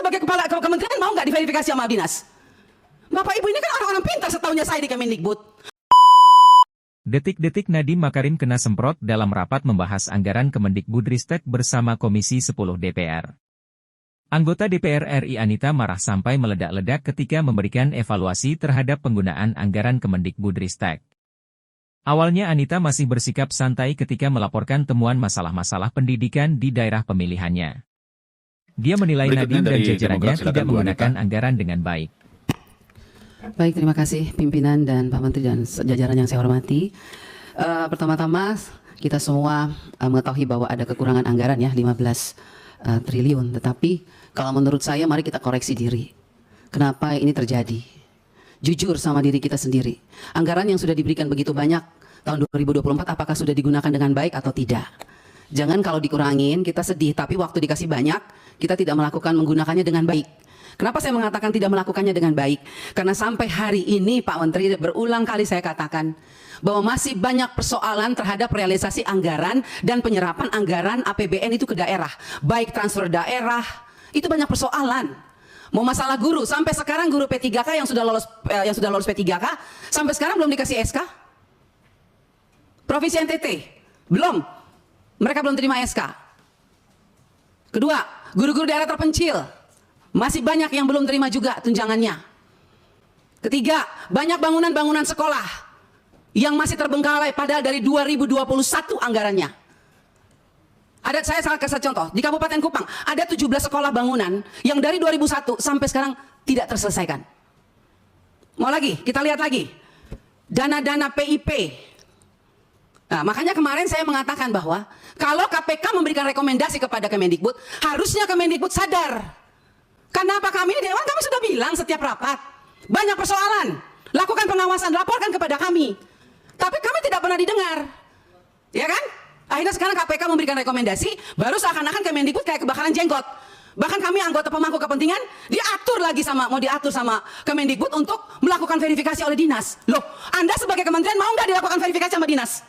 sebagai kepala kementerian mau nggak diverifikasi sama dinas? Bapak Ibu ini kan orang-orang pintar setahunya saya di Kemendikbud. Detik-detik Nadiem Makarim kena semprot dalam rapat membahas anggaran Kemendikbudristek bersama Komisi 10 DPR. Anggota DPR RI Anita marah sampai meledak-ledak ketika memberikan evaluasi terhadap penggunaan anggaran Kemendikbudristek. Awalnya Anita masih bersikap santai ketika melaporkan temuan masalah-masalah pendidikan di daerah pemilihannya. Dia menilai Nadiem dan jajarannya tidak menggunakan anggaran dengan baik. Baik, terima kasih pimpinan dan Pak Menteri dan jajaran yang saya hormati. Pertama-tama kita semua mengetahui bahwa ada kekurangan anggaran ya 15 triliun. Tetapi kalau menurut saya mari kita koreksi diri. Kenapa ini terjadi? Jujur sama diri kita sendiri. Anggaran yang sudah diberikan begitu banyak tahun 2024 apakah sudah digunakan dengan baik atau tidak? Jangan kalau dikurangin kita sedih, tapi waktu dikasih banyak kita tidak menggunakannya dengan baik. Kenapa saya mengatakan tidak melakukannya dengan baik? Karena sampai hari ini Pak Menteri berulang kali saya katakan bahwa masih banyak persoalan terhadap realisasi anggaran dan penyerapan anggaran APBN itu ke daerah. Baik transfer daerah, itu banyak persoalan. Mau masalah guru, sampai sekarang guru P3K yang sudah lolos P3K, sampai sekarang belum dikasih SK. Provinsi NTT, belum. Mereka belum terima SK. Kedua, guru-guru daerah terpencil. Masih banyak yang belum terima juga tunjangannya. Ketiga, banyak bangunan-bangunan sekolah yang masih terbengkalai padahal dari 2021 anggarannya. Saya salah kasih contoh, di Kabupaten Kupang ada 17 sekolah bangunan yang dari 2001 sampai sekarang tidak terselesaikan. Mau lagi, kita lihat lagi. Dana-dana PIP. Nah, makanya kemarin saya mengatakan bahwa kalau KPK memberikan rekomendasi kepada Kemendikbud, harusnya Kemendikbud sadar. Kenapa kami di Dewan kami sudah bilang setiap rapat, banyak persoalan, lakukan pengawasan, laporkan kepada kami. Tapi kami tidak pernah didengar. Ya kan? Akhirnya sekarang KPK memberikan rekomendasi, baru seakan-akan Kemendikbud kayak kebakaran jenggot. Bahkan kami anggota pemangku kepentingan mau diatur sama Kemendikbud untuk melakukan verifikasi oleh dinas. Loh, Anda sebagai kementerian mau nggak dilakukan verifikasi sama dinas?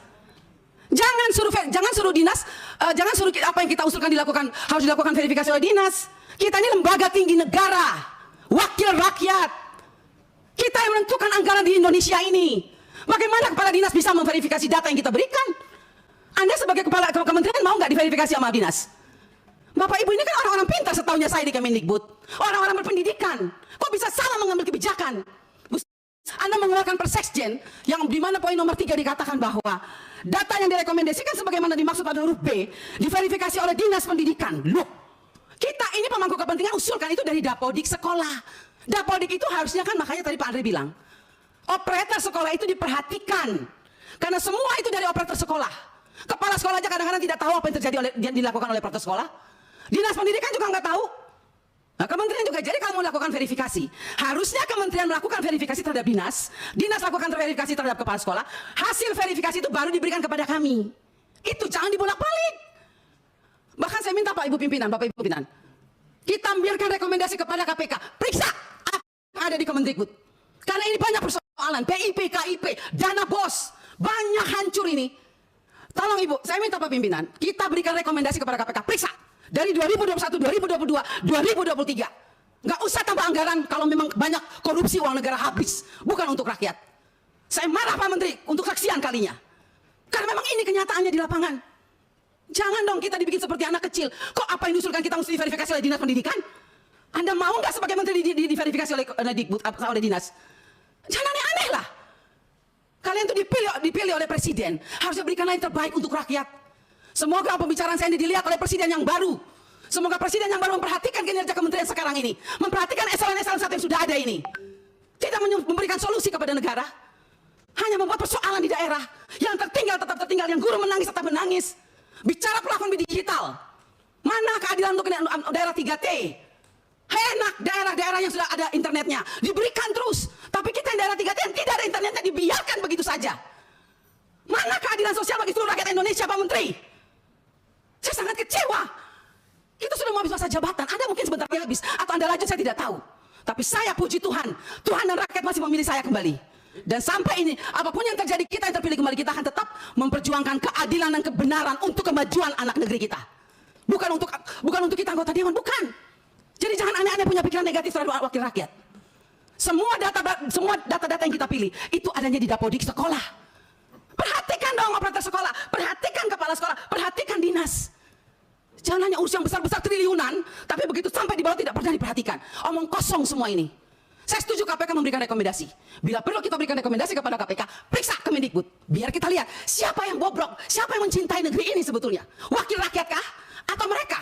Jangan suruh dinas, jangan suruh apa yang kita usulkan harus dilakukan verifikasi oleh dinas. Kita ini lembaga tinggi negara, wakil rakyat. Kita yang menentukan anggaran di Indonesia ini. Bagaimana kepala dinas bisa memverifikasi data yang kita berikan? Anda sebagai kepala kementerian mau nggak diverifikasi sama dinas? Bapak Ibu ini kan orang-orang pintar setahunya saya di Kemendikbud. Orang-orang berpendidikan. Kok bisa salah mengambil kebijakan? Anda mengeluarkan Perseksjen yang di mana poin nomor 3 dikatakan bahwa data yang direkomendasikan sebagaimana dimaksud pada huruf B diverifikasi oleh dinas pendidikan. Loh, kita ini pemangku kepentingan usulkan itu dari Dapodik sekolah. Dapodik itu harusnya kan, makanya tadi Pak Andre bilang, operator sekolah itu diperhatikan. Karena semua itu dari operator sekolah. Kepala sekolah aja kadang-kadang tidak tahu apa yang terjadi dilakukan oleh operator sekolah. Dinas pendidikan juga nggak tahu. Nah, kementerian juga. Jadi kalau mau melakukan verifikasi, harusnya kementerian melakukan verifikasi terhadap dinas, dinas lakukan verifikasi terhadap kepala sekolah, hasil verifikasi itu baru diberikan kepada kami. Itu jangan dibolak-balik. Bahkan saya minta Bapak Ibu pimpinan, kita biarkan rekomendasi kepada KPK, periksa apa yang ada di Kemendikbud. Karena ini banyak persoalan, PIP, KIP, dana BOS, banyak hancur ini. Tolong Ibu, saya minta Pak pimpinan, kita berikan rekomendasi kepada KPK, periksa dari 2021, 2022, 2023. Nggak usah tambah anggaran kalau memang banyak korupsi uang negara habis, bukan untuk rakyat. Saya marah Pak Menteri untuk saksian kalinya. Karena memang ini kenyataannya di lapangan. Jangan dong kita dibikin seperti anak kecil. Kok apa yang diusulkan kita mesti diverifikasi oleh dinas pendidikan? Anda mau nggak sebagai menteri diverifikasi oleh dinas? Jangan aneh-aneh lah. Kalian tuh dipilih oleh presiden, harusnya berikan yang terbaik untuk rakyat. Semoga pembicaraan saya ini dilihat oleh presiden yang baru. Semoga presiden yang baru memperhatikan kinerja kementerian sekarang ini, memperhatikan eselon-eselon satu yang sudah ada ini. Tidak memberikan solusi kepada negara, hanya membuat persoalan di daerah. Yang tertinggal tetap tertinggal, yang guru menangis tetap menangis. Bicara platform digital, mana keadilan untuk daerah 3T? Enak daerah-daerah yang sudah ada internetnya, diberikan terus. Tapi kita yang daerah 3T yang tidak ada internetnya dibiarkan begitu saja. Mana keadilan sosial bagi seluruh rakyat Indonesia, Pak Menteri? Saya sangat kecewa. Itu sudah mau habis masa jabatan, Anda mungkin sebentar lagi habis, atau Anda lanjut saya tidak tahu. Tapi saya puji Tuhan, Tuhan dan rakyat masih memilih saya kembali. Dan sampai ini, apapun yang terjadi, kita yang terpilih kembali, kita akan tetap memperjuangkan keadilan dan kebenaran untuk kemajuan anak negeri kita. Bukan untuk kita anggota dewan, bukan. Jadi jangan aneh-aneh. hanya punya pikiran negatif terhadap wakil rakyat. Semua data-data yang kita pilih itu adanya di Dapodik sekolah. Perhatikan dong operator sekolah, perhatikan kepala sekolah, perhatikan dinas. Jangan hanya urus yang besar-besar triliunan, tapi begitu sampai di bawah tidak pernah diperhatikan. Omong kosong semua ini. Saya setuju KPK memberikan rekomendasi. Bila perlu kita berikan rekomendasi kepada KPK, periksa Kemendikbud. Biar kita lihat siapa yang bobrok, siapa yang mencintai negeri ini sebetulnya. Wakil rakyat kah? Atau mereka?